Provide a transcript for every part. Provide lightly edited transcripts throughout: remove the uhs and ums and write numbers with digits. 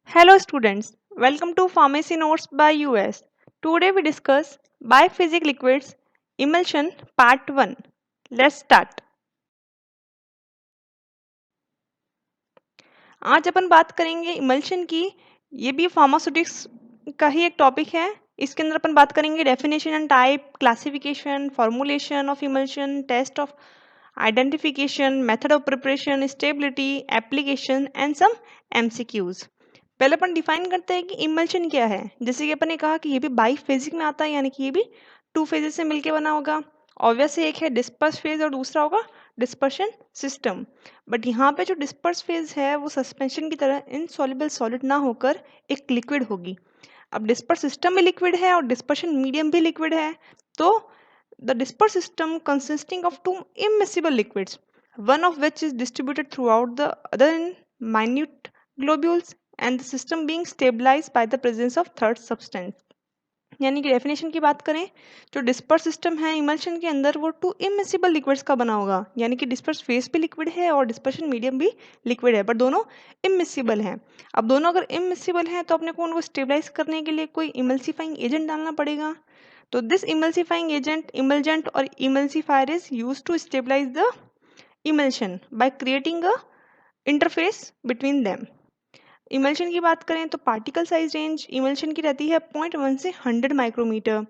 Hello students, welcome to Pharmacy Notes by US. Today we discuss biphasic liquids emulsion part 1. Let's start. आज अपन बात करेंगे emulsion की। ये भी फार्मास्यूटिक्स का ही एक टॉपिक है। इसके अंदर अपन बात करेंगे definition and type, classification, formulation of emulsion, test of identification, method of preparation, stability, application and some MCQs. पहले अपन डिफाइन करते हैं कि इमल्शन क्या है। जैसे कि अपन ने कहा कि ये भी बाई फेजिक में आता है, यानी कि ये भी टू फेजेस से मिलके बना होगा। ऑब्वियसली एक है डिस्पर्स फेज और दूसरा होगा डिस्पर्शन सिस्टम। बट यहाँ पे जो डिस्पर्स फेज है वो सस्पेंशन की तरह इनसॉल्युबल सॉलिड ना होकर एक लिक्विड होगी। अब डिस्पर्स सिस्टम भी लिक्विड है और डिस्पर्शन मीडियम भी लिक्विड है। तो the disperse system consisting of two immiscible liquids, one of which is distributed throughout the other in minute globules and the system being stabilized by the presence of third substance। यानी कि definition की बात करें, जो disperse system है emulsion के अंदर वो टू इमिसिबल लिक्विड्स का बना होगा। यानी कि डिस्पर्स फेस भी लिक्विड है और डिस्पर्शन मीडियम भी लिक्विड है, बट दोनों इमिसिबल हैं। अब दोनों अगर इमिसिबल हैं तो अपने को उनको स्टेबलाइज करने के लिए कोई इमल्सीफाइंग एजेंट डालना पड़ेगा। तो दिस इमल्सीफाइंग एजेंट, इमल्जेंट और emulsifier is use to stabilize the emulsion by creating a interface between them. Emulsion की बात करें तो पार्टिकल साइज रेंज इमल्शन की रहती है 0.1 से 100 माइक्रोमीटर।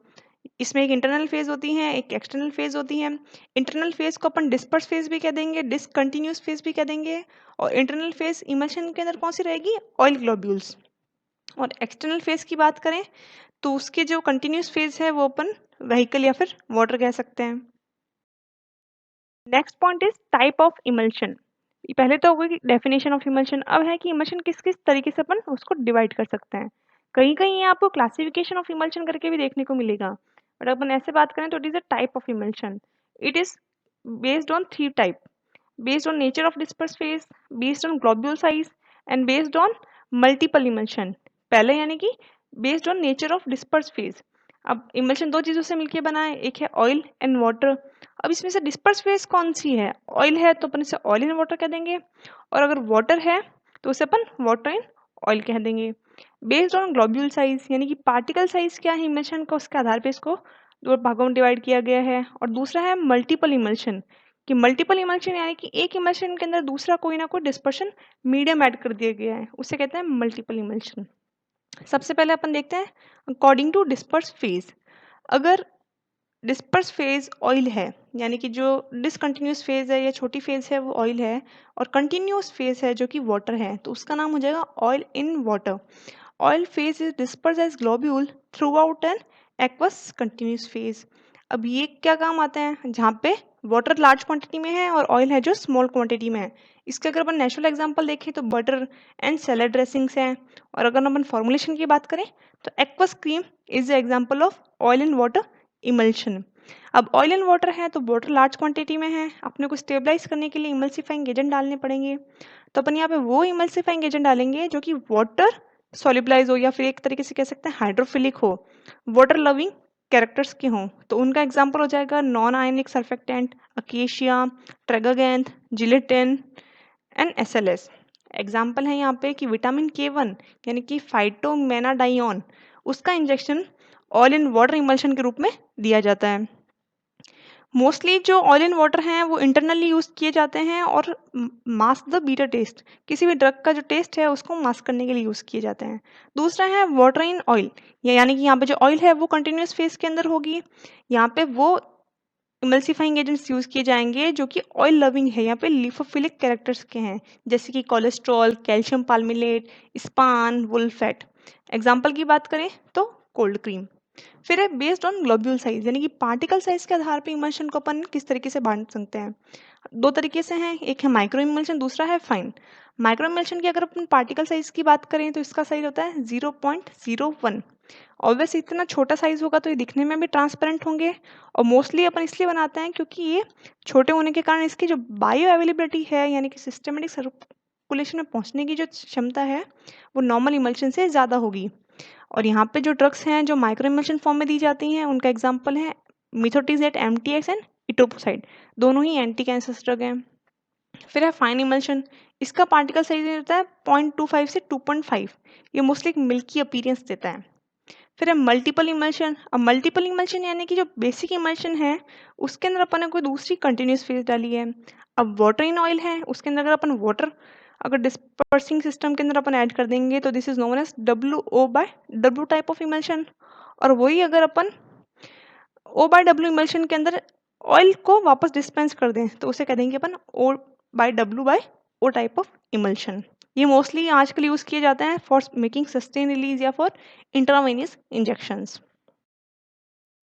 इसमें एक इंटरनल फेज होती है, एक एक्सटर्नल फेज होती है। इंटरनल फेज को अपन डिस्पर्स फेज भी कह देंगे, डिसकंटिन्यूस फेज भी कह देंगे। और इंटरनल फेज इमल्शन के अंदर कौन सी रहेगी? Oil globules. और एक्सटर्नल फेज की बात करें तो उसके जो कंटिन्यूस फेज है वो अपन व्हीकल या फिर वाटर कह सकते हैं। Next point is type of emulsion. पहले तो हो गई डेफिनेशन ऑफ इमल्शन। अब है कि इमल्शन किस किस तरीके से अपन उसको डिवाइड कर सकते हैं। कहीं कहीं ये आपको क्लासिफिकेशन ऑफ इमल्शन करके भी देखने को मिलेगा, बट अपन ऐसे बात करें तो it is a type of emulsion. It is based on three type: based on nature of disperse phase, based on globule size and based on multiple emulsion। पहले यानी कि based on nature of disperse phase। अब emulsion दो चीजों से मिलकर बना है, एक है ऑयल एंड वाटर। अब इसमें से डिस्पर्स फेज कौन सी है? ऑयल है तो अपन इसे ऑयल इन वाटर कह देंगे, और अगर वाटर है तो उसे अपन वाटर इन ऑयल कह देंगे। बेस्ड ऑन ग्लोब्यूल साइज, यानी कि पार्टिकल साइज क्या है इमल्शन का, उसके आधार पे इसको दो भागों में डिवाइड किया गया है। और दूसरा है मल्टीपल इमल्शन, कि मल्टीपल इमल्शन यानी कि एक इमल्शन के अंदर दूसरा कोई ना कोई डिस्पर्शन मीडियम ऐड कर दिया गया है, उसे कहते हैं मल्टीपल इमल्शन। सबसे पहले अपन देखते हैं अकॉर्डिंग टू डिस्पर्स फेज। अगर डिस्पर्स फेज ऑयल है, यानी कि जो डिसकंटिन्यूस फेज है या छोटी फेज है वो ऑयल है, और कंटिन्यूस फेज है जो कि वाटर है, तो उसका नाम हो जाएगा oil in water. Oil phase is disperse as globule throughout an aqueous continuous phase. अब ये क्या काम आता है? जहाँ पे वाटर लार्ज क्वांटिटी में है और ऑयल है जो स्मॉल क्वांटिटी में है। इसके अगर अपन नेचुरल एग्जांपल देखें तो बटर एंड सैलड ड्रेसिंग्स हैं। और अगर अपन फॉर्मुलेशन की बात करें तो aqueous cream is the example of oil in water emulsion. अब ऑयल एंड वाटर है तो वाटर लार्ज क्वांटिटी में है, अपने को स्टेबलाइज करने के लिए इमल्सिफाइंग एजेंट डालने पड़ेंगे। तो अपन यहाँ पे वो इमल्सिफाइंग एजेंट डालेंगे जो कि वाटर सोल्यूबलाइज हो, या फिर एक तरीके से कह सकते हैं हाइड्रोफिलिक हो, वाटर लविंग कैरेक्टर्स के हों। तो उनका एग्जाम्पल हो जाएगा non ionic surfactant, acacia, tragacanth, gelatin and SLS. Example है यहाँ पे कि विटामिन के 1 यानी कि फाइटोमेनाडाइन, उसका injection oil in water emulsion के रूप में दिया जाता है। मोस्टली जो ऑयल इन वाटर हैं वो इंटरनली यूज किए जाते हैं और मास्क द बीटर टेस्ट, किसी भी ड्रग का जो टेस्ट है उसको मास्क करने के लिए यूज किए जाते हैं। दूसरा है वाटर इन ऑयल, यानी कि यहाँ पे जो ऑयल है वो कंटिन्यूस फेज के अंदर होगी। यहाँ पे वो इमल्सिफाइंग एजेंट्स यूज किए जाएंगे जो कि ऑयल लविंग है, यहाँ पे लिफोफिलिक कैरेक्टर्स के हैं, जैसे कि कोलेस्ट्रॉल, कैल्शियम पाल्मिलेट, स्पान, वुल्फेट। एग्जाम्पल की बात करें तो कोल्ड क्रीम। फिर है बेस्ड ऑन ग्लोब्यूल साइज, यानी कि पार्टिकल साइज के आधार पे इमल्शन को अपन किस तरीके से बांट सकते हैं। दो तरीके से हैं, एक है माइक्रो इमल्शन, दूसरा है फाइन। माइक्रो इमल्शन की अगर अपन पार्टिकल साइज की बात करें तो इसका साइज होता है 0.01। ऑब्वियस इतना छोटा साइज होगा तो ये दिखने में भी ट्रांसपेरेंट होंगे, और मोस्टली अपन इसलिए बनाते हैं क्योंकि ये छोटे होने के कारण इसकी जो बायो अवेलेबिलिटी है, यानी कि सिस्टमेटिक सर्कुलेशन में पहुंचने की जो क्षमता है वो नॉर्मल इमल्शन से ज़्यादा होगी। और यहाँ पे जो ड्रग्स हैं जो माइक्रो इमल्शन फॉर्म में दी जाती हैं उनका एग्जाम्पल है मिथोट्रिक्सेट, एमटीएक्स एंड इटोपोसाइड, दोनों ही एंटी कैंसर ड्रग हैं। फिर है फाइन इमल्शन, इसका पार्टिकल साइज रहता है 0.25 से 2.5। ये मोस्टली एक मिल्की अपीयरेंस देता है। फिर है मल्टीपल इमल्शन। अब मल्टीपल इमल्शन यानी कि जो बेसिक इमल्शन है उसके अंदर अपन ने कोई दूसरी कंटिन्यूस फेज डाली है। अब वाटर इन ऑयल है, उसके अंदर अगर अपन वाटर अगर डिस्पर्सिंग सिस्टम के अंदर अपन ऐड कर देंगे तो this is known as WO/W type of emulsion. और वही अगर अपन O/W इमल्शन के अंदर ऑयल को वापस डिस्पेंस कर दें तो उसे कह देंगे अपन O/W/O टाइप ऑफ इमल्शन। ये मोस्टली आजकल यूज किए जाते हैं फॉर मेकिंग सस्टेन रिलीज या for intravenous injections.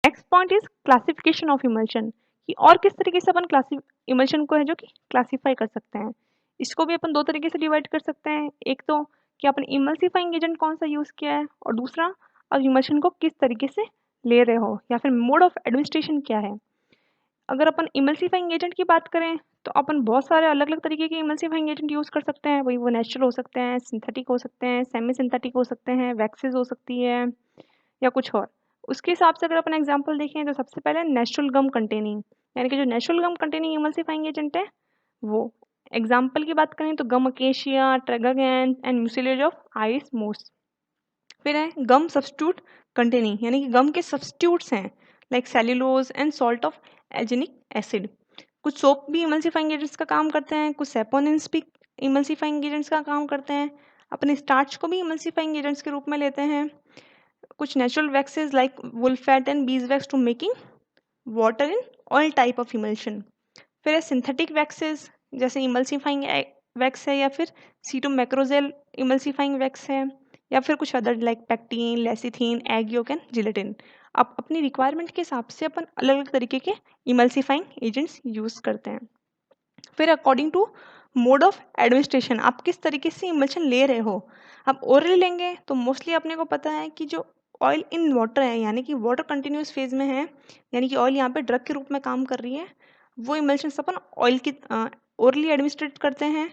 Next point is classification of emulsion, कि और किस तरीके से अपन इमल्शन को है जो कि क्लासीफाई कर सकते हैं। इसको भी अपन दो तरीके से डिवाइड कर सकते हैं। एक तो कि अपन इमल्सिफाइंग एजेंट कौन सा यूज किया है, और दूसरा अब इमल्शन को किस तरीके से ले रहे हो या फिर मोड ऑफ एडमिनिस्ट्रेशन क्या है। अगर अपन इमल्सिफाइंग एजेंट की बात करें तो अपन बहुत सारे अलग अलग तरीके के इमल्सिफाइंग एजेंट यूज कर सकते हैं। वही वो नेचुरल हो सकते हैं, सिंथेटिक हो सकते हैं, सेमी सिंथेटिक हो सकते हैं, वैक्सेस हो सकती है या कुछ और। उसके हिसाब से अगर अपन एग्जांपल देखें तो सबसे पहले नेचुरल गम कंटेनिंग, यानी कि जो natural gum containing emulsifying agent है वो। एग्जांपल की बात करें तो gum acacia, tragacanth and mucilage of ice moss. फिर है गम सब्स्टिट्यूट कंटेनिंग, यानी कि गम के सब्स्टिट्यूट्स हैं like cellulose and salt of alginic acid. कुछ सोप भी इमल्सिफाइंग एजेंट्स का काम करते हैं, कुछ सेपोनेंट्स भी इमल्सिफाइंग एजेंट्स का काम करते हैं। अपने स्टार्च को भी इमल्सिफाइंग एजेंट्स के रूप में लेते हैं। कुछ natural waxes like wool fat and beeswax to making water in oil type of emulsion. फिर है सिंथेटिक वैक्सेस जैसे इमल्सिफाइंग वैक्स है, या फिर सीटोमैक्रोजेल इमल्सिफाइंग वैक्स है, या फिर कुछ other like pectin, lecithin, egg yolk and gelatin. अब अपनी रिक्वायरमेंट के हिसाब से अपन अलग अलग तरीके के इमल्सिफाइंग एजेंट्स यूज करते हैं। फिर according to mode of administration आप किस तरीके से इमल्शन ले रहे हो। आप ओरली लेंगे तो मोस्टली अपने को पता है कि जो ऑयल इन वाटर है, यानी कि वाटर कंटिन्यूस फेज में है, यानी कि ऑयल यहाँ पे ड्रग के रूप में काम कर रही है, वो इमल्शन अपन ऑयल की ओरली एडमिनिस्ट्रेट करते हैं।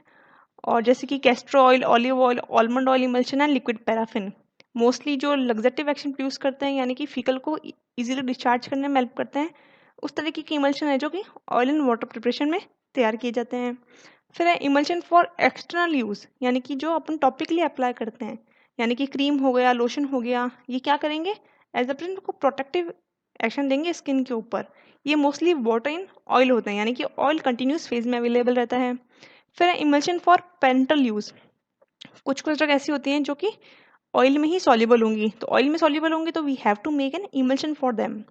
और जैसे कि castor oil, olive oil, almond oil emulsion and liquid paraffin mostly जो लग्जेटिव एक्शन प्रोड्यूस करते हैं, यानी कि फीकल को इजीली डिस्चार्ज करने में हेल्प करते हैं, उस तरीके की इमल्शन है जो कि ऑयल एंड वाटर प्रिपरेशन में तैयार किए जाते हैं। फिर है इमल्शन फॉर एक्सटर्नल यूज़, यानी कि जो अपन टॉपिकली अप्लाई करते हैं, यानी कि क्रीम हो गया, लोशन हो गया, ये क्या करेंगे एज अ प्रिंट को प्रोटेक्टिव एक्शन देंगे स्किन के ऊपर। ये मोस्टली वाटर इन ऑयल होते हैं, यानी कि ऑयल कंटिन्यूस फेज में अवेलेबल रहता है। फिर है इमल्शन फॉर पेरेंटल यूज़। कुछ कुछ ड्रग ऐसी होती हैं जो कि ऑयल में ही सॉल्युबल होंगी, तो ऑयल में सॉल्युबल होंगी तो we have to make an emulsion for them.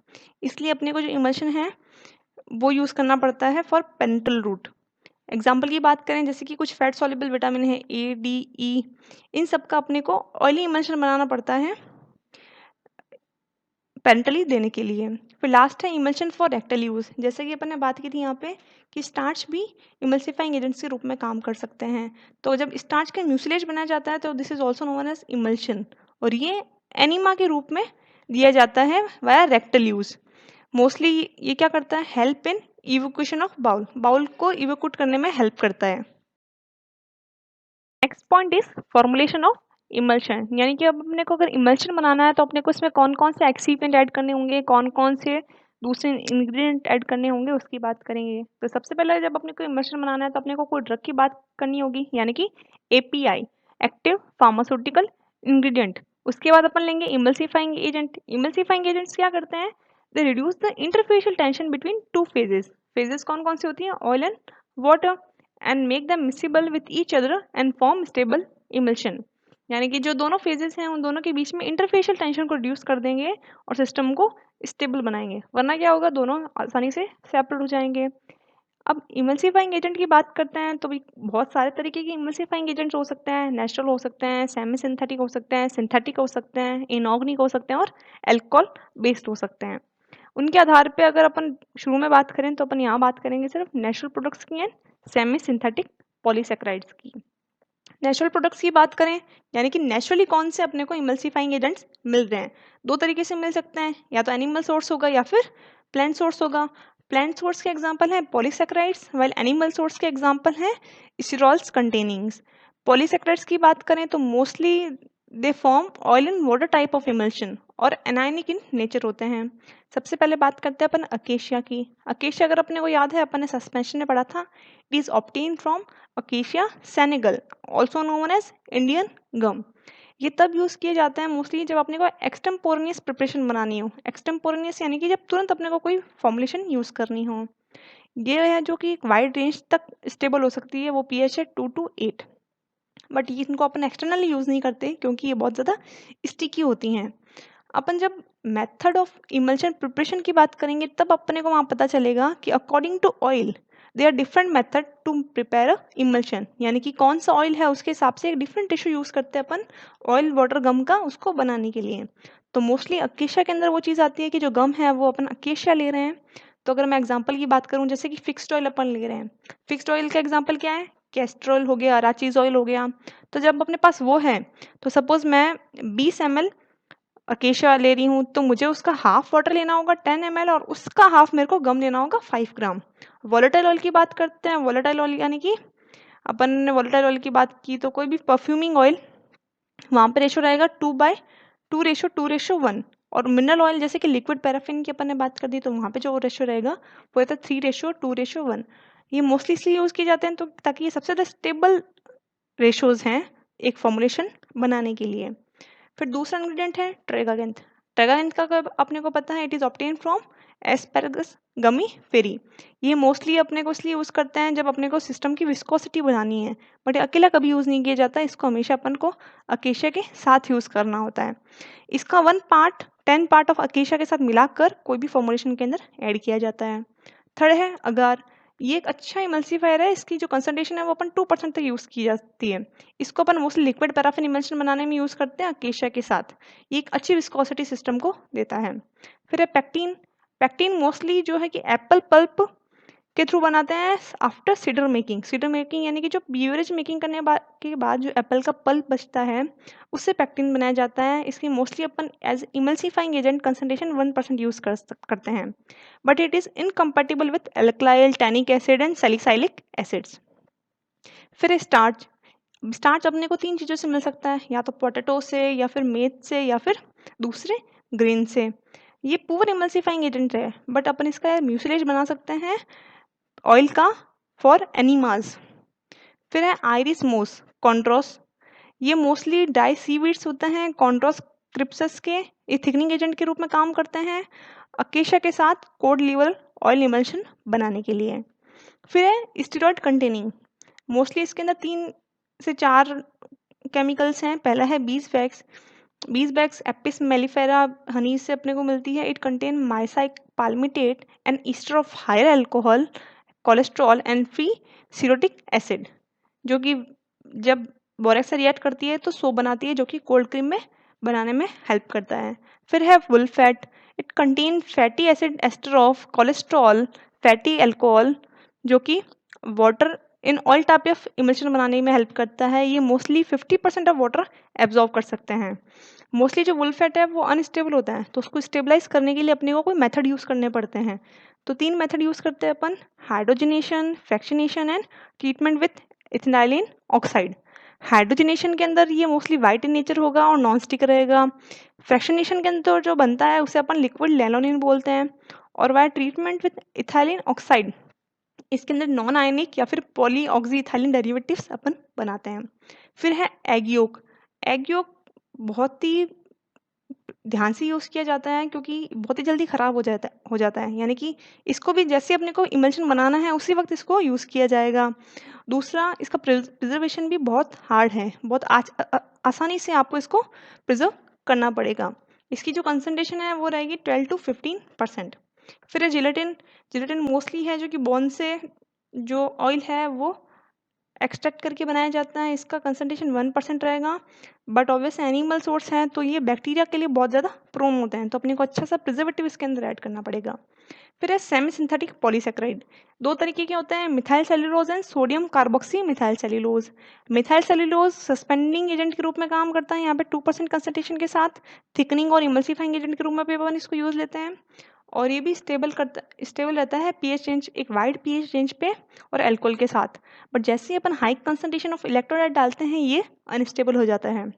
इसलिए अपने को जो इमल्शन है वो यूज़ करना पड़ता है फॉर पेरेंटल रूट। एग्जाम्पल की बात करें जैसे कि कुछ फैट सॉल्युबल विटामिन है A, D, E, इन सब का अपने को ऑयली इमल्शन बनाना पड़ता है पेरेंटली देने के लिए। फिर लास्ट है इमल्शन फॉर रेक्टल यूज़। जैसे कि अपन ने बात की थी यहाँ पे कि स्टार्च भी इमल्सिफाइंग एजेंट्स के रूप में काम कर सकते हैं। तो जब स्टार्च का म्यूसिलेज बनाया जाता है तो this is also known as emulsion, और ये एनिमा के रूप में दिया जाता है वाया रेक्टल यूज़। मोस्टली ये क्या करता है, help in evacuation of bowel, bowel को इवोक्यूट करने में हेल्प करता है। Next point is formulation of emulsion, यानी कि अब अपने को अगर इमल्शन बनाना है तो अपने को इसमें कौन कौन से एक्सीपेंट ऐड करने होंगे, कौन कौन से दूसरे इंग्रेडिएंट ऐड करने होंगे, उसकी बात करेंगे। तो सबसे पहले जब अपने को इमल्शन बनाना है तो अपने को कोई ड्रग की बात करनी होगी, यानी कि API, एक्टिव फार्मास्यूटिकल इंग्रेडिएंट। उसके बाद अपन लेंगे इमल्सिफाइंग एजेंट। इमल्सिफाइंग एजेंट्स क्या करते हैं, they reduce the interfacial tension between two phases. Phases कौन कौन सी होती हैं, oil and water, and make them miscible with each other and form stable emulsion। यानी कि जो दोनों फेजेस हैं उन दोनों के बीच में इंटरफेशियल टेंशन को रिड्यूस कर देंगे और सिस्टम को स्टेबल बनाएंगे, वरना क्या होगा, दोनों आसानी से सेपरेट हो जाएंगे। अब इमल्सिफाइंग एजेंट की बात करते हैं तो भी बहुत सारे तरीके के इमल्सिफाइंग एजेंट्स हो सकते हैं। नेचुरल हो सकते हैं, सेमी सिंथेटिक हो सकते हैं, सिंथेटिक हो सकते हैं, इनऑर्गेनिक हो सकते हैं, और एल्कोहल बेस्ड हो सकते हैं। उनके आधार पे अगर अपन शुरू में बात करें तो अपन यहाँ बात करेंगे सिर्फ नेचुरल प्रोडक्ट्स की एंड सेमी सिंथेटिक पॉलीसेक्राइड्स की। नेचुरल प्रोडक्ट्स की बात करें यानी कि नेचुरली कौन से अपने को इमल्सिफाइंग एजेंट्स मिल रहे हैं, दो तरीके से मिल सकते हैं, या तो एनिमल सोर्स होगा या फिर प्लांट सोर्स होगा। प्लांट सोर्स के एग्जांपल हैं पॉलीसेक्राइड्स, वाइल एनिमल सोर्स के एग्जांपल हैं स्टिरॉल्स कंटेनिंग्स। पॉलीसेक्राइड्स की बात करें तो mostly they form oil and water type of emulsion और एनायनिक इन नेचर होते हैं। सबसे पहले बात करते हैं अपन अकेशिया की। अकेशिया अगर अपने को याद है, अपन ने सस्पेंशन में पढ़ा था, it is obtain from acacia senegal, also known as Indian gum. ये तब यूज़ किए जाते हैं मोस्टली जब अपने को एक्सटेम्पोरेनियस प्रिपरेशन बनानी हो। एक्सटेम्पोरेनियस यानी कि जब तुरंत अपने को कोई फॉर्मुलेशन यूज़ करनी हो। ये है जो कि एक वाइड रेंज तक स्टेबल हो सकती है, वो पीएच है 2 to 8। बट ये इनको अपन एक्सटर्नली यूज़ नहीं करते क्योंकि ये बहुत ज़्यादा स्टिकी होती हैं। अपन जब मेथड ऑफ इमल्शन प्रिपरेशन की बात करेंगे तब अपने को वहाँ पता चलेगा कि according to oil they are different method to prepare a emulsion, यानी कि कौन सा ऑयल है उसके हिसाब से एक डिफरेंट टिश्यू यूज़ करते हैं अपन ऑयल वाटर गम का उसको बनाने के लिए। तो मोस्टली अकेशिया के अंदर वो चीज़ आती है कि जो गम है वो अपन अकेशिया ले रहे हैं। तो अगर मैं एग्जांपल की बात करूं, जैसे कि फिक्स्ड ऑयल अपन ले रहे हैं, फिक्स्ड ऑयल का एग्जांपल क्या है, कैस्ट्रॉल हो गया, अराचीज ऑयल हो गया। तो जब अपने पास वो है, तो सपोज मैं 20 ml अकेशिया ले रही हूँ, तो मुझे उसका हाफ वाटर लेना होगा 10 ml, और उसका हाफ मेरे को गम लेना होगा 5 ग्राम। वोलेटाइल ऑयल की बात करते हैं। वोलेटाइल ऑयल यानी कि अपन ने वोलेटाइल ऑयल की बात की तो कोई भी परफ्यूमिंग ऑयल, वहाँ पे रेशो रहेगा 2/2:1। और मिनरल ऑयल जैसे कि लिक्विड पैराफिन की अपन ने बात कर दी, तो वहाँ पे जो रेशो रहेगा वो रहता है 3:2:1। ये मोस्टली इसलिए यूज़ किए जाते हैं तो ताकि ये सबसे ज़्यादा स्टेबल रेशोज हैं एक फॉर्मुलेशन बनाने के लिए। फिर दूसरा इंग्रेडिएंट है ट्रेगागेंथ। ट्रेगागेंथ का अपने को पता है, इट इज ऑब्टेन फ्रॉम एस्पेरगस गमी फेरी। ये मोस्टली अपने को इसलिए यूज़ करते हैं जब अपने को सिस्टम की विस्कोसिटी बढ़ानी है, बट अकेला कभी यूज़ नहीं किया जाता, इसको हमेशा अपन को अकेशिया के साथ यूज़ करना होता है। इसका 1/10 ऑफ अकेशिया के साथ मिलाकर कोई भी फॉर्मुलेशन के अंदर ऐड किया जाता है। थर्ड है अगार। ये एक अच्छा इमल्सिफायर है, इसकी जो कंसंट्रेशन है वो अपन 2% तक यूज़ की जाती है। इसको अपन मोस्टली लिक्विड पैराफिन इमल्शन बनाने में यूज़ करते हैं अकेशिया के साथ। ये एक अच्छी विस्कोसिटी सिस्टम को देता है। फिर है पैक्टीन। पैक्टीन मोस्टली जो है कि एप्पल पल्प के थ्रू बनाते हैं after cedar making. Cedar making यानी कि जो बीवरेज मेकिंग करने के बाद जो एप्पल का पल्प बचता है उससे पैक्टीन बनाया जाता है। इसकी मोस्टली अपन as emulsifying agent concentration 1% use करते हैं, but it is incompatible with alkyl tannic acid and salicylic acids. फिर स्टार्च। स्टार्च अपने को 3 चीज़ों से मिल सकता है, या तो पोटैटो से, या फिर मेथ से, या फिर दूसरे ग्रेन से। ये पुअर इमल्सिफाइंग एजेंट है, बट अपन इसका म्यूसिलेज बना सकते हैं ऑयल का फॉर एनिमाज। फिर है आयरिस मोस कॉन्ट्रोस। ये मोस्टली डाई सीवीड्स होते हैं, कॉन्ट्रोस क्रिप्सस के, ये थिकनिंग एजेंट के रूप में काम करते हैं अकेशिया के साथ कोड लीवर ऑयल इमल्शन बनाने के लिए। फिर है स्टेरॉइड कंटेनिंग। मोस्टली इसके अंदर 3 से 4 केमिकल्स हैं। पहला है beeswax. Beeswax apis mellifera honey से अपने को मिलती है। It contain myricyl palmitate and ester of higher alcohol, cholesterol and free cerotic acid, जो कि जब बोरेक्स से रिएक्ट करती है तो सोप बनाती है, जो कि कोल्ड क्रीम में बनाने में हेल्प करता है। फिर है wool fat. It contain fatty acid ester of cholesterol, fatty alcohol, जो कि water in oil type of emulsion बनाने में हेल्प करता है। ये मोस्टली 50% ऑफ वाटर एब्जॉर्ब कर सकते हैं। मोस्टली जो वुल्फैट है वो अनस्टेबल होता है, तो उसको स्टेबलाइज करने के लिए अपने को कोई मेथड यूज़ करने पड़ते हैं। तो 3 मेथड यूज़ करते हैं अपन, hydrogenation, fractionation and treatment with ethylene oxide. Hydrogenation के अंदर ये मोस्टली वाइट इन नेचर होगा और नॉन स्टिक रहेगा। फ्रैक्शनेशन के अंदर जो बनता है उसे अपन लिक्विड लैलोनिन बोलते हैं। और वह ट्रीटमेंट विथ इथाइलिन ऑक्साइड, इसके अंदर नॉन आयनिक या फिर पॉली ऑक्सी इथाइलिन डेरिवेटिव्स अपन बनाते हैं। फिर है एग योक। एग योक बहुत ही ध्यान से यूज़ किया जाता है क्योंकि बहुत ही जल्दी ख़राब हो जाता है, यानी कि इसको भी जैसे अपने को इमल्शन बनाना है उसी वक्त इसको यूज़ किया जाएगा। दूसरा, इसका प्रिजर्वेशन भी बहुत हार्ड है, बहुत आसानी से आपको इसको प्रिजर्व करना पड़ेगा। इसकी जो कंसंट्रेशन है वो रहेगी 12 to 15%। फिर है जिलेटिन। जिलेटिन मोस्टली है जो कि बोन से जो ऑयल है वो एक्सट्रैक्ट करके बनाया जाता है। इसका कंसंट्रेशन 1% रहेगा, बट ऑब्वियस एनिमल सोर्स है तो ये बैक्टीरिया के लिए बहुत ज़्यादा प्रोन होते हैं, तो अपने को अच्छा सा प्रिजर्वेटिव इसके अंदर ऐड करना पड़ेगा। फिर है सेमी सिंथेटिक पॉलीसेक्राइड। 2 तरीके के होते हैं, methyl cellulose and sodium carboxy methyl cellulose. Methyl cellulose suspending agent के रूप में काम करता है, यहाँ पे 2% कंसंट्रेशन के साथ। थिकनिंग और इमल्सिफाइंग एजेंट के रूप में भी अपन इसको यूज़ लेते हैं, और ये भी स्टेबल रहता है पीएच रेंज, एक वाइड पीएच रेंज पे और अल्कोहल के साथ। बट जैसे ही अपन हाई कंसंट्रेशन ऑफ इलेक्ट्रोलाइट डालते हैं ये अनस्टेबल हो जाता है।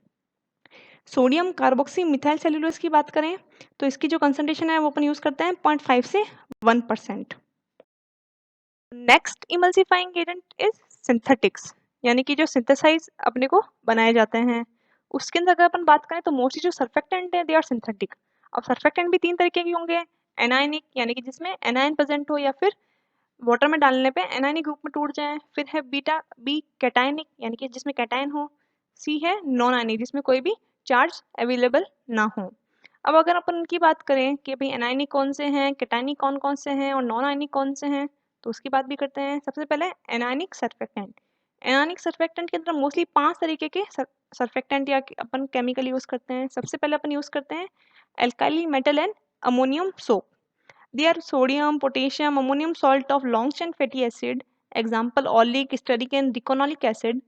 सोडियम कार्बोक्सी मिथाइल सेल्यूलोज की बात करें तो इसकी जो कंसंट्रेशन है वो अपन यूज करते हैं 0.5 से 1%। Next emulsifying agent is synthetics, यानी कि जो सिंथेसाइज अपने को बनाए जाते हैं। उसके अंदर अगर अपन बात करें तो मोस्टली जो सर्फेक्टेंट है दे आर सिंथेटिक। अब सर्फेक्टेंट भी तीन तरीके के होंगे, एनायनिक यानी कि जिसमें एनायन प्रेजेंट हो या फिर वाटर में डालने पे एनायनिक ग्रुप में टूट जाए। फिर है बीटा बी कैटायनिक यानी कि जिसमें कैटायन हो। सी है नॉन आयनिक जिसमें कोई भी चार्ज अवेलेबल ना हो। अब अगर अपन उनकी बात करें कि भाई एनायनिक कौन से हैं, कैटायनिक कौन कौन से हैं और नॉन आयनिक कौन से हैं, तो उसकी बात भी करते हैं। सबसे पहले एनायनिक सर्फेक्टेंट। एनायनिक सर्फेक्टेंट के अंदर मोस्टली 5 तरीके के सर्फेक्टेंट या अपन केमिकल यूज करते हैं। सबसे पहले अपन यूज करते हैं alkali metal and ammonium soap. They are sodium, potassium, ammonium salt of long chain fatty acid. Example oleic, stearic and deconolic acid.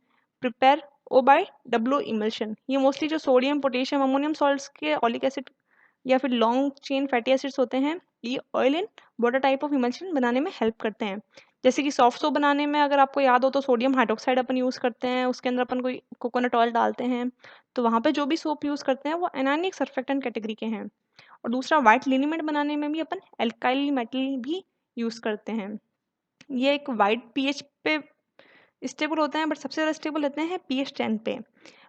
Prepare O by W emulsion. ये mostly जो sodium potassium ammonium salts के oleic acid या फिर long chain fatty acids होते हैं, ये oil and water type of emulsion बनाने में हेल्प करते हैं। जैसे कि सॉफ्ट सोप बनाने में अगर आपको याद हो तो सोडियम हाइड्रोक्साइड अपन यूज़ करते हैं, उसके अंदर अपन कोई कोकोनट ऑयल डालते हैं, तो वहाँ पे जो भी सोप यूज़ करते हैं वो एनायनिक सर्फेक्टेंट कैटेगरी के हैं। और दूसरा व्हाइट लिनीमेट बनाने में भी अपन एल्काइल मेटल भी यूज़ करते हैं। ये एक वाइट पीएच पे स्टेबल होते हैं, बट सबसे ज़्यादा स्टेबल रहते हैं पीएच 10 पे।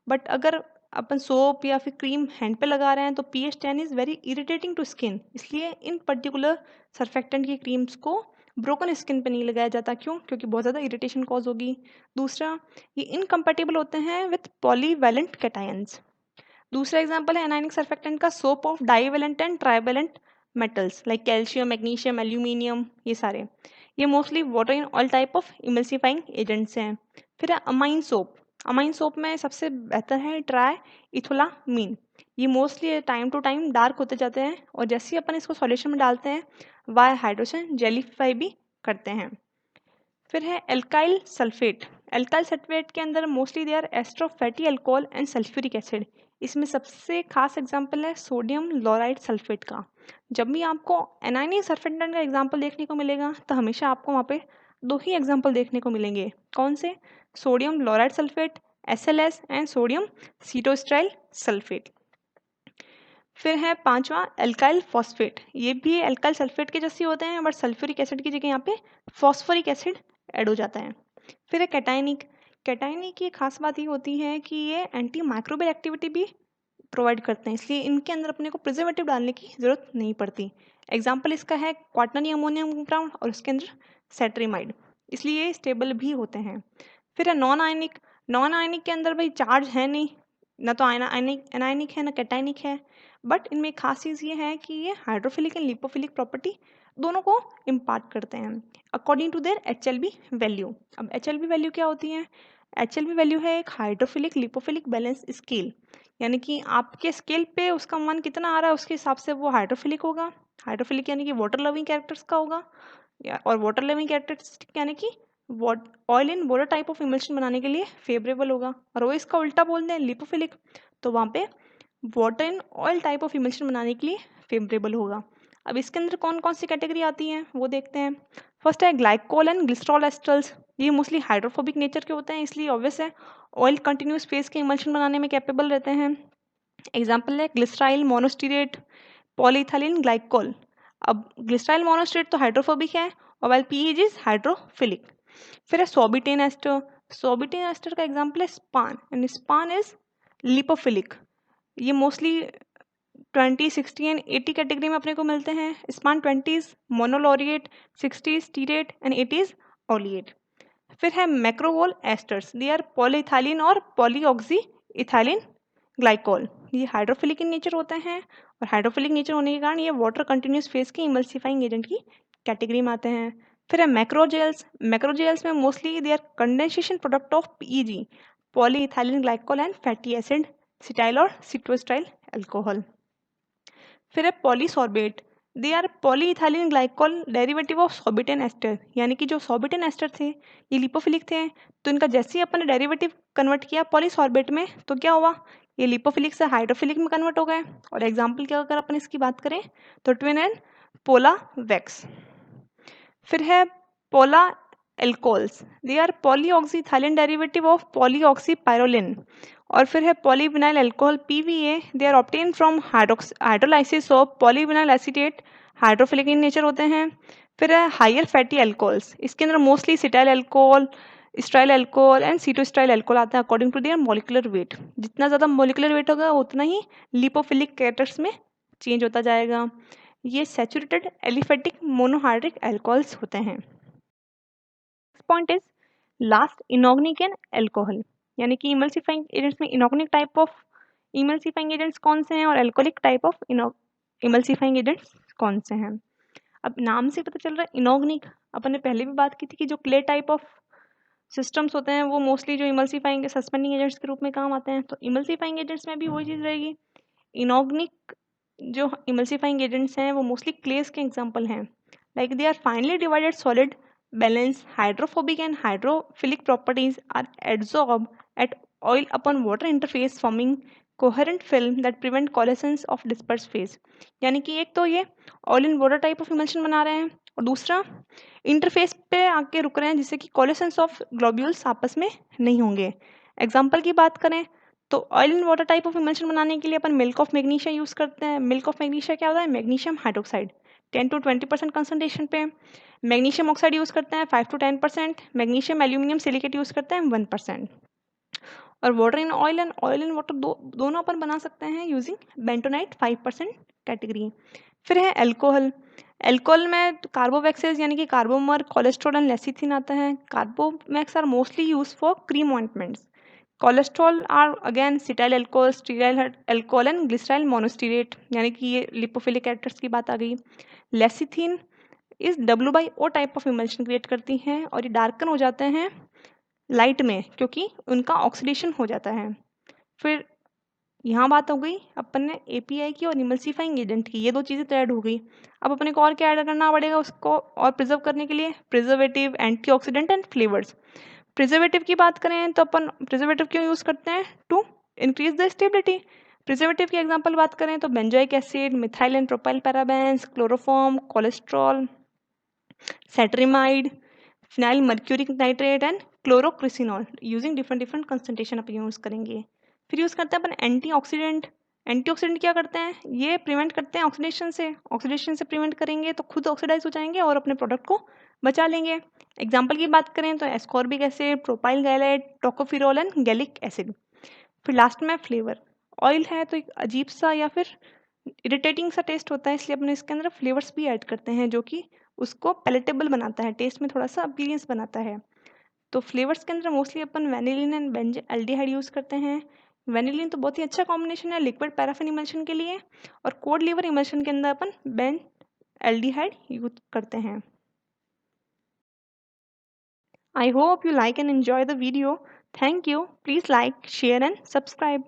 बट अगर अपन सोप या फिर क्रीम हैंड पे लगा रहे हैं तो pH 10 is very irritating to skin, इसलिए इन पर्टिकुलर सर्फेक्टेंट की क्रीम्स को ब्रोकन स्किन पे नहीं लगाया जाता। क्यों? क्योंकि बहुत ज़्यादा इरिटेशन कॉज होगी। दूसरा, ये इनकम्पैटिबल होते हैं विथ पॉलीवैलेंट कैटायंस। दूसरा एग्जाम्पल है एनायनिक सर्फेक्टेंट का soap of divalent and trivalent metals like calcium, magnesium, aluminium, ये सारे। ये mostly water in oil type of emulsifying agents हैं। फिर है अमाइन सोप। अमाइन सोप में सबसे बेहतर है ट्राई इथोलामीन। ये mostly time to time dark होते जाते हैं और जैसे ही अपन इसको सॉल्यूशन में डालते हैं वह हाइड्रोजन जेलीफाई भी करते हैं। फिर है एल्काइल सल्फेट। एल्काइल सल्फेट के अंदर mostly they are ester of fatty alcohol and sulphuric acid. इसमें सबसे खास एग्जांपल है सोडियम लोराइड सल्फेट का। जब भी आपको एनायनिक सर्फेक्टेंट का एग्जांपल देखने को मिलेगा तो हमेशा आपको वहाँ पे दो ही एग्जांपल देखने को मिलेंगे। कौन से? Sodium lauryl sulphate SLS and sodium cetostearyl sulphate. फिर है पांचवा एल्काइल फॉस्फेट। ये भी एल्काइल सल्फेट के जैसे होते हैं बट सल्फ्यूरिक एसिड की जगह यहाँ पे फॉस्फोरिक एसिड ऐड हो जाता है। फिर है कैटायनिक। कैटायनिक की खास बात ये होती है कि ये एंटी माइक्रोबियल एक्टिविटी भी प्रोवाइड करते हैं, इसलिए इनके अंदर अपने को प्रिजर्वेटिव डालने की जरूरत नहीं पड़ती। एग्जाम्पल इसका है क्वाटर्नी अमोनियम कंपाउंड और उसके अंदर सेट्रीमाइड, इसलिए ये स्टेबल भी होते हैं। फिर है नॉन आयनिक। नॉन आयनिक के अंदर भाई चार्ज है नहीं, ना तो एनायनिक है ना कैटायनिक है, बट इनमें एक खास चीज़ ये है कि ये हाइड्रोफिलिक एंड लिपोफिलिक प्रॉपर्टी दोनों को इम्पार्ट करते हैं according to their HLB value. अब HLB वैल्यू क्या होती है? HLB वैल्यू है एक हाइड्रोफिलिक लिपोफिलिक बैलेंस स्केल, यानी कि आपके स्केल पे उसका मान कितना आ रहा है उसके हिसाब से वो हाइड्रोफिलिक होगा। हाइड्रोफिलिक यानी कि वाटर लविंग कैरेक्टर्स का होगा, और वाटर लविंग कैरेक्टरिस्टिक यानी कि oil in water type of emulsion बनाने के लिए फेवरेबल होगा। और वो इसका उल्टा बोल दें लिपोफिलिक, तो वहाँ पे water in oil type of emulsion बनाने के लिए फेवरेबल होगा। अब इसके अंदर कौन कौन सी कैटेगरी आती हैं वो देखते हैं। फर्स्ट है ग्लाइकोल एंड ग्लिसरॉल एस्टर्स। ये मोस्टली हाइड्रोफोबिक नेचर के होते हैं, इसलिए ऑब्वियस है ऑयल कंटिन्यूस फेज के इमल्शन बनाने में कैपेबल रहते हैं। एग्जाम्पल है ग्लिसराइल मोनोस्टीरेट, पॉलीइथाइलिन ग्लाइकोल। अब ग्लिसराइल मोनोस्टीरेट तो हाइड्रोफोबिक है और वेल पीएच इज हाइड्रोफिलिक। फिर है सोबिटेन एस्टर। सोबिटेन एस्टर का एग्जाम्पल है span and span is lipophilic. ये मोस्टली 20, 60 एंड 80 कैटेगरी में अपने को मिलते हैं। Span 20 मोनोलोरिएट, 60 stearate and 80 ओलिएट। फिर है मैक्रोवोल एस्टर्स। दे आर पॉलीइथाइलिन और पॉलीऑक्सी इथाइलिन ग्लाइकोल। ये हाइड्रोफिलिक इन नेचर होते हैं और हाइड्रोफिलिक नेचर होने के कारण ये वाटर कंटिन्यूस फेज के इमल्सिफाइंग एजेंट की कैटेगरी में आते हैं। फिर है मैक्रोजेल्स। मैक्रोजेल्स में mostly they are condensation product of PEG, polyethylene glycol and fatty acid cetyl और सिट्रोस्टाइल अल्कोहल। फिर है polysorbate. They are polyethylene glycol derivative of sorbitan ester, यानी कि जो सोबिटेन एस्टर थे ये लिपोफिलिक थे, तो इनका जैसे ही अपन ने डेरिवेटिव कन्वर्ट किया पॉलीसॉर्बेट में तो क्या हुआ, ये लिपोफिलिक से हाइड्रोफिलिक में कन्वर्ट हो गए। और एग्जाम्पल क्या अगर अपन इसकी बात करें तो ट्विन एंड पोला वैक्स। फिर है polar alcohols. They are polyoxyethylene derivative of polyoxypropylene. और फिर है polyvinyl alcohol PVA, they are obtain from hydrolysis of polyvinyl acetate, hydrophilic in nature होते हैं। फिर है हायर फैटी अल्कोहल्स, इसके अंदर mostly cetyl alcohol, stearyl alcohol and cetostearyl alcohol आता है according to their molecular weight. जितना ज़्यादा मॉलिकुलर वेट होगा उतना ही लिपोफिलिक कैरेक्टर्स में चेंज होता जाएगा। ये सैचुरेटेड एलिफेटिक मोनोहाइड्रिक अल्कोहल्स होते हैं। Point is last inorganic and alcohol, यानी कि इमल्सिफाइंग एजेंट्स में inorganic type of emulsifying agents कौन से हैं और alcoholic type of emulsifying agents कौन से हैं। अब नाम से पता चल रहा है इनऑर्गेनिक, अपन ने पहले भी बात की थी कि जो क्ले टाइप ऑफ सिस्टम्स होते हैं वो मोस्टली जो इमल्सिफाइंग सस्पेंडिंग एजेंट्स के रूप में काम आते हैं, तो इमल्सिफाइंग एजेंट्स में भी वही चीज़ रहेगी। इनऑर्गेनिक जो इमल्सिफाइंग एजेंट्स हैं वो मोस्टली क्लेस के एग्जांपल हैं, like they are finely divided solid balance hydrophobic and hydrophilic properties are adsorb at oil upon water interface forming coherent film that prevent coalescence of disperse phase. यानी कि एक तो ये oil and water type of emulsion बना रहे हैं और दूसरा इंटरफेस पे आके रुक रहे हैं जिससे कि कोलेसेंस ऑफ ग्लोब्यूल्स आपस में नहीं होंगे। एग्जाम्पल की बात करें तो oil and water type of emulsion बनाने के लिए अपन मिल्क ऑफ मैग्नीशिया यूज़ करते हैं। मिल्क ऑफ मैग्नीशिया क्या होता है, मैग्नीशियम हाइड्रोक्साइड 10 to 20% कंसनट्रेशन पे। मैग्नीशियम ऑक्साइड यूज़ करते हैं 5 to 10%। Magnesium aluminium silicate use करते हैं 1%। और water in oil and water दोनों अपन बना सकते हैं यूजिंग बेंटोनाइट 5% कैटेगरी। फिर है अल्कोहल। अल्कोहल में कार्बोवैक्सेस यानी कि कार्बोमर, कोलेस्ट्रॉल एंड लेसिथिन आता है। Carbowax are mostly use for cream ointments. Cholesterol are again cetyl alcohol, stearyl alcohol and glyceryl monostearate, यानी कि ये लिपोफिलिक कैरेक्टर्स की बात आ गई। लेसिथिन इस W/O type of emulsion create करती हैं और ये डार्कन हो जाते हैं लाइट में क्योंकि उनका ऑक्सीडेशन हो जाता है। फिर यहाँ बात हो गई अपन ने API की और इमल्सिफाइंग एजेंट की, ये दो चीज़ें तो ऐड हो गई। अब अपने को और क्या ऐड करना पड़ेगा उसको और प्रिजर्व करने के लिए, preservative, antioxidant and flavours. Preservative की बात करें तो अपन प्रिजर्वेटिव क्यों यूज़ करते हैं, to increase the stability. Preservative की एग्जांपल बात करें तो benzoic acid, methyl and propyl parabens, chloroform, cholesterol, cetrimide, phenyl mercuric nitrate and chlorocresol using different concentration अपन यूज़ करेंगे। फिर यूज़ करते हैं अपन एंटीऑक्सीडेंट। एंटीऑक्सीडेंट क्या करते हैं, ये प्रिवेंट करते हैं ऑक्सीडेशन से प्रिवेंट करेंगे तो खुद ऑक्सीडाइज हो जाएंगे और अपने प्रोडक्ट को बचा लेंगे। एग्जाम्पल की बात करें तो ascorbic acid, propyl gallate, tocopherol and gallic acid. फिर लास्ट में फ्लेवर। ऑयल है तो एक अजीब सा या फिर इरिटेटिंग सा टेस्ट होता है, इसलिए अपने इसके अंदर फ्लेवर्स भी ऐड करते हैं जो कि उसको पैलेटेबल बनाता है, टेस्ट में थोड़ा सा अपीयरेंस बनाता है। तो फ्लेवर्स के अंदर mostly upon vanillin and benzaldehyde use करते हैं। वेनिलिन तो बहुत ही अच्छा कॉम्बिनेशन है लिक्विड पैराफिन इमल्शन के लिए, और कोड लीवर इमल्शन के अंदर अपन बेंजल्डिहाइड यूज करते हैं। I hope you like and enjoy the video. Thank you. Please like, share and subscribe.